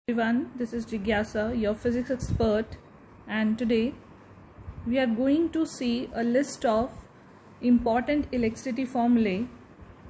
Everyone, this is Jigyasa, your physics expert, and today we are going to see a list of important electricity formulae,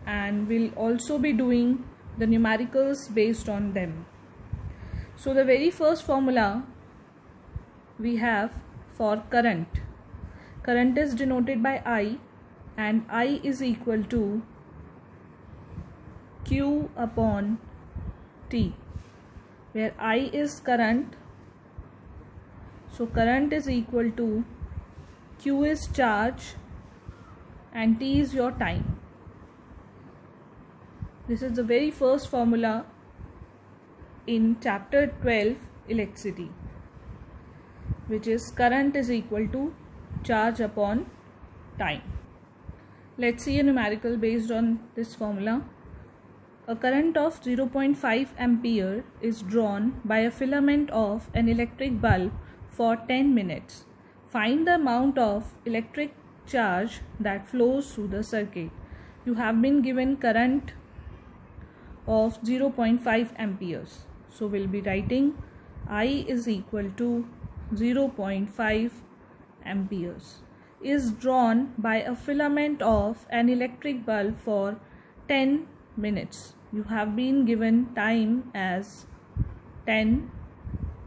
and we'll also be doing the numericals based on them. So the very first formula we have for current. Current is denoted by I, and I is equal to Q upon T, where I is current, so current is equal to Q is charge and T is your time. This is the very first formula in chapter 12 electricity, which is current is equal to charge upon time. Let's see a numerical based on this formula. A current of 0.5 ampere is drawn by a filament of an electric bulb for 10 minutes. Find the amount of electric charge that flows through the circuit. You have been given current of 0.5 amperes. So we'll be writing I is equal to 0.5 amperes is drawn by a filament of an electric bulb for 10 minutes. You have been given time as 10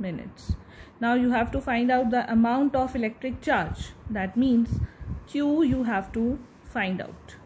minutes. Now you have to find out the amount of electric charge. That means Q you have to find out.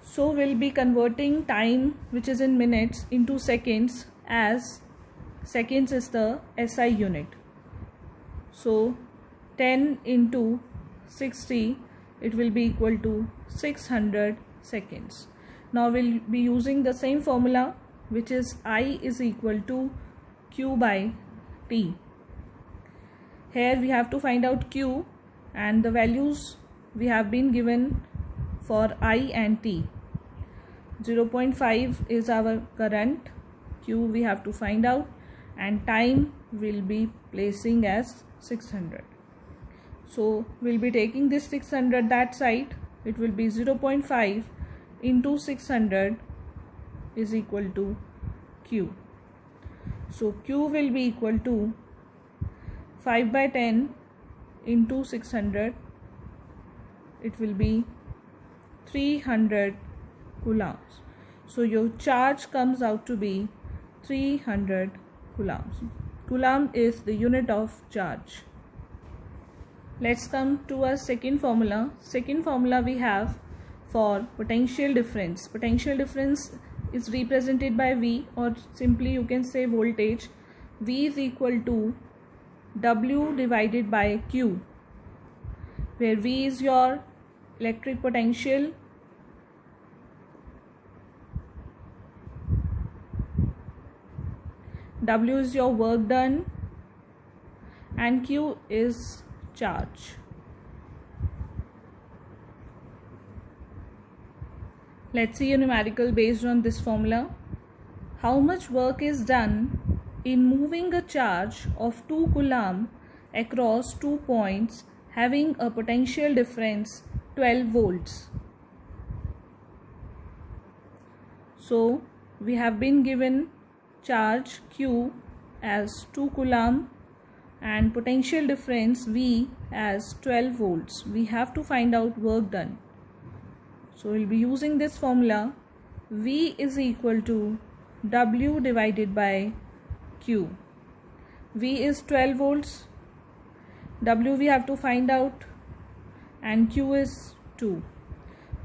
So we'll be converting time, which is in minutes, into seconds, as seconds is the SI unit. So 10 into 60, it will be equal to 600 seconds. Now we'll be using the same formula, which is I is equal to Q by T. Here we have to find out Q, and the values we have been given for I and T. 0.5 is our current, Q we have to find out, and time will be placing as 600. So we'll be taking this 600 that side. It will be 0.5 into 600 is equal to Q. So Q will be equal to 5 by 10 into 600. It will be 300 coulombs. So your charge comes out to be 300 coulombs. Coulomb is the unit of charge. Let's come to our second formula. Second formula we have for potential difference. Potential difference is represented by V, or simply you can say voltage. V is equal to W divided by Q, where V is your electric potential, W is your work done, and Q is charge. Let's see a numerical based on this formula. How much work is done in moving a charge of 2 coulomb across 2 points having a potential difference 12 volts? So we have been given charge Q as 2 coulomb and potential difference V as 12 volts. We have to find out work done. So we'll be using this formula. V is equal to W divided by Q. V is 12 volts, W we have to find out, and Q is 2.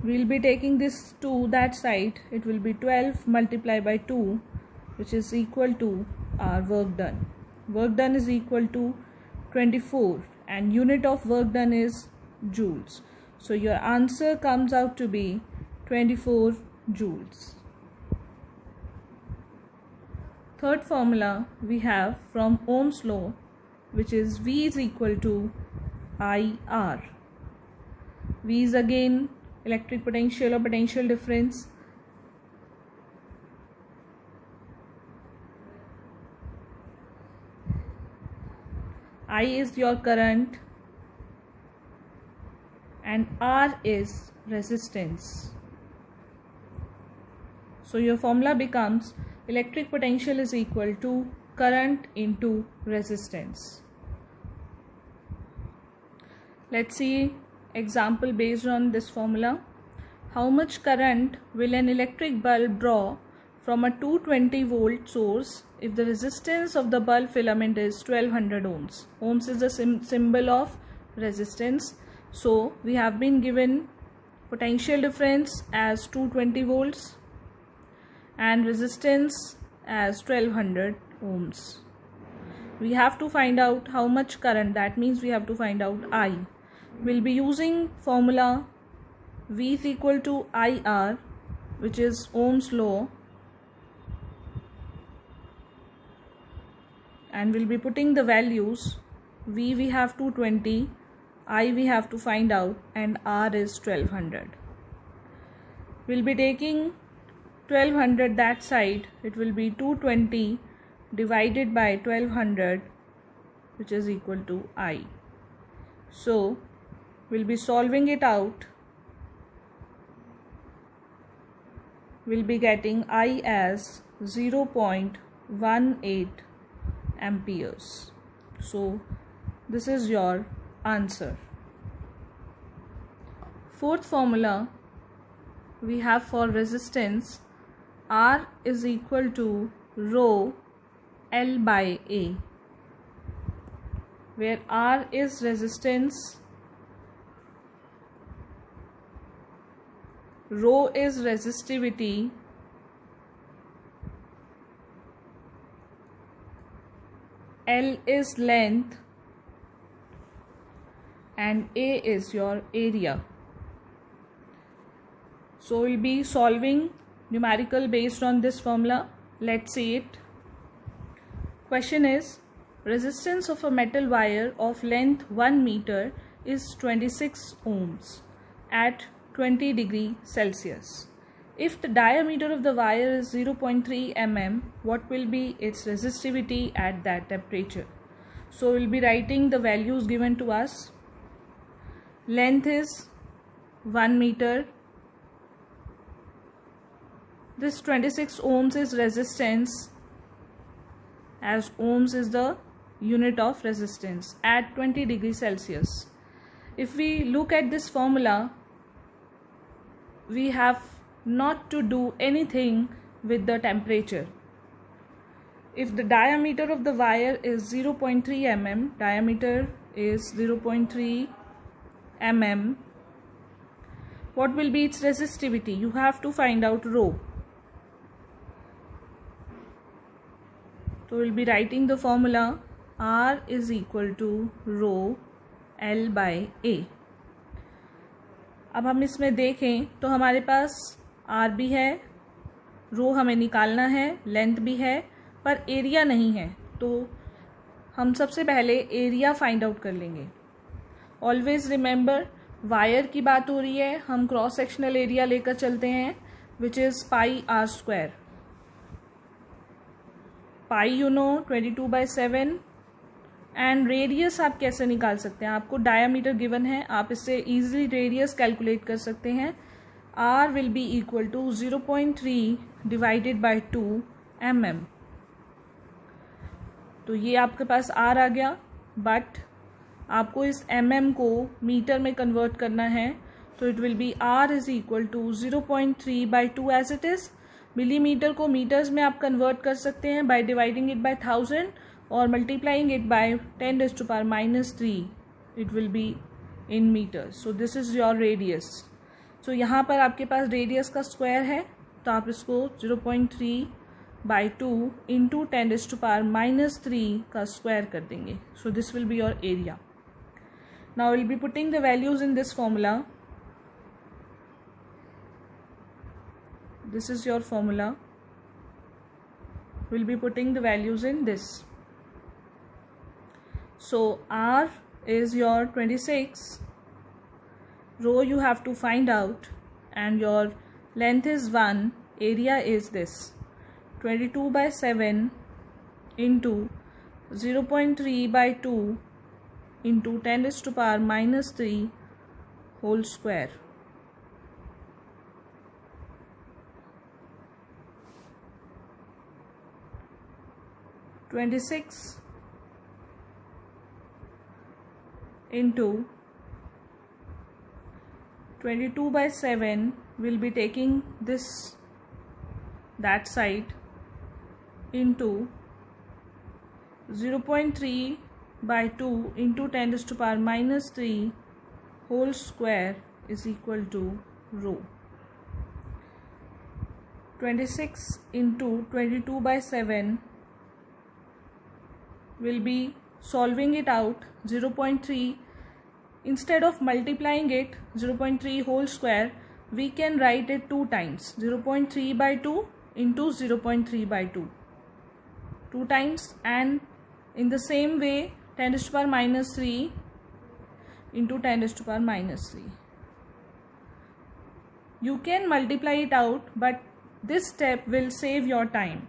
We'll be taking this 2 that side. It will be 12 multiplied by 2, which is equal to our work done. Work done is equal to 24, and unit of work done is joules. So your answer comes out to be 24 joules. Third formula we have from Ohm's law, which is V is equal to IR. V is again electric potential or potential difference. I is your current, and R is resistance. So your formula becomes electric potential is equal to current into resistance. Let's see example based on this formula. How much current will an electric bulb draw from a 220 volt source if the resistance of the bulb filament is 1200 ohms? Ohms is the symbol of resistance. So we have been given potential difference as 220 volts and resistance as 1200 ohms. We have to find out how much current, that means we have to find out I. We'll be using formula V is equal to IR, which is Ohm's law, and we'll be putting the values. V we have 220, I we have to find out, and R is 1200. We'll be taking 1200 that side. It will be 220 divided by 1200, which is equal to I. So we'll be solving it out. We'll be getting I as 0.18 amperes. So this is your answer. Fourth formula we have for resistance, R is equal to rho L by A, where R is resistance, rho is resistivity, L is length, and A is your area. So we'll be solving numerical based on this formula. Let's see it. Question is, resistance of a metal wire of length 1 meter is 26 ohms at 20 degrees Celsius. If the diameter of the wire is 0.3 mm, what will be its resistivity at that temperature? So we'll be writing the values given to us. Length is 1 meter. This 26 ohms is resistance, as ohms is the unit of resistance at 20 degrees Celsius. If we look at this formula, we have not to do anything with the temperature. If the diameter of the wire is 0.3 mm, diameter is 0.3 mm, what will be its resistivity? You have to find out rho. So we'll be writing the formula R is equal to rho L by A. अब हम इसमें देखें तो हमारे पास R भी है, रो हमें निकालना है, लेंथ भी है, पर एरिया नहीं है. तो हम सबसे पहले एरिया फाइंड आउट कर लेंगे. ऑलवेज रिमेंबर, वायर की बात हो रही है, हम क्रॉस सेक्शनल एरिया लेकर चलते हैं, which is pi r square. Pi 22/7. And radius आप कैसे निकाल सकते हैं? आपको डायामीटर गिवन है, आप इससे इजीली रेडियस कैलकुलेट कर सकते हैं. R will be equal to 0.3 divided by 2 mm. तो ये आपके पास R आ गया, बट आपको इस mm को मीटर में कन्वर्ट करना है, तो it will be R is equal to 0.3 by 2 as it is. Millimetre को मीटर्स में आप कन्वर्ट कर सकते हैं बाय डिवाइडिंग इट बाय 1000 और multiplying it by 10⁻³ it will be in metres. So this is your radius. So यहाँ पर आपके पास रेडियस का स्क्वायर है, तो आप इसको 0.3 बाई 2 इंटू 10⁻³ का स्क्वायर कर देंगे. So this will be your area. Now will be putting the values in this formula. This is your formula. We'll be putting the values in this. So R is your 26, rho you have to find out, and your length is 1, area is this 22/7 into 0.3 by 2 into 10⁻³ whole square. 26 into 22 by 7 will be taking that side into 0.3 by 2 into 10 raised to power minus 3 whole square is equal to rho. 26 into 22 by 7 will be solving it out. 0.3, instead of multiplying it 0.3 whole square, we can write it 2 times. 0.3 by 2 into 0.3 by 2 times, and in the same way 10 raised to power minus 3 into 10 raised to power minus 3. You can multiply it out, but this step will save your time.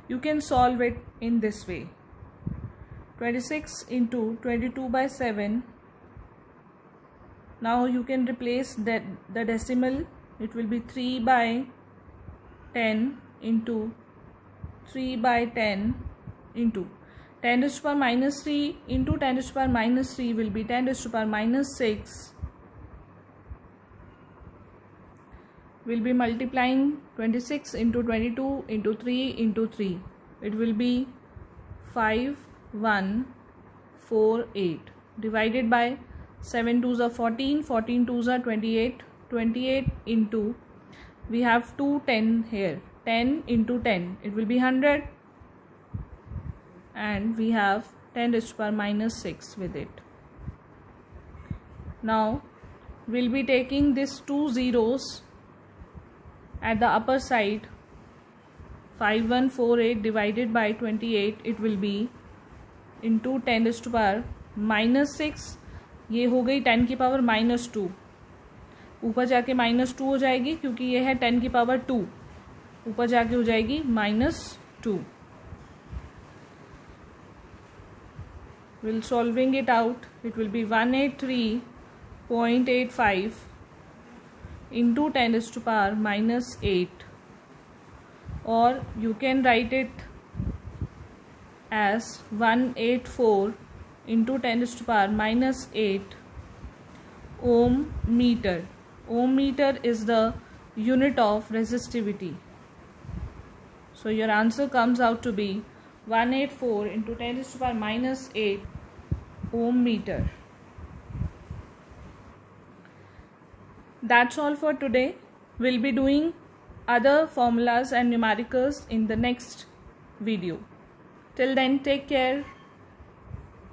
You can solve it in this way. 26 into 22 by 7. Now you can replace the decimal. It will be 3 by 10 into 3 by 10 into 10 raised to power minus 3 into 10 raised to power minus 3 will be 10 raised to power minus 6. We'll be multiplying 26 into 22 into 3 into 3. It will be 5148 divided by 7 2s are 14, 14 2s are 28, 28 into, we have 2 10 here, 10 into 10, it will be 100, and we have 10 raised to power minus 6 with it. Now we'll be taking these 2 zeros at the upper side. 5148 divided by 28, it will be into 10 raised to power minus 6. ये हो गई 10 की power minus 2, ऊपर जाके minus 2 हो जाएगी क्योंकि ये है 10 की पावर 2, ऊपर जाके हो जाएगी minus 2. We'll solving it out. It will be 183.85 into 10 raised to power minus 8, or you can write it as 184 into 10 raised to power minus 8 ohm meter. Ohm meter is the unit of resistivity. So your answer comes out to be 184 into 10 raised to power minus 8 ohm meter. That's all for today. We'll be doing other formulas and numericals in the next video. Till then, take care.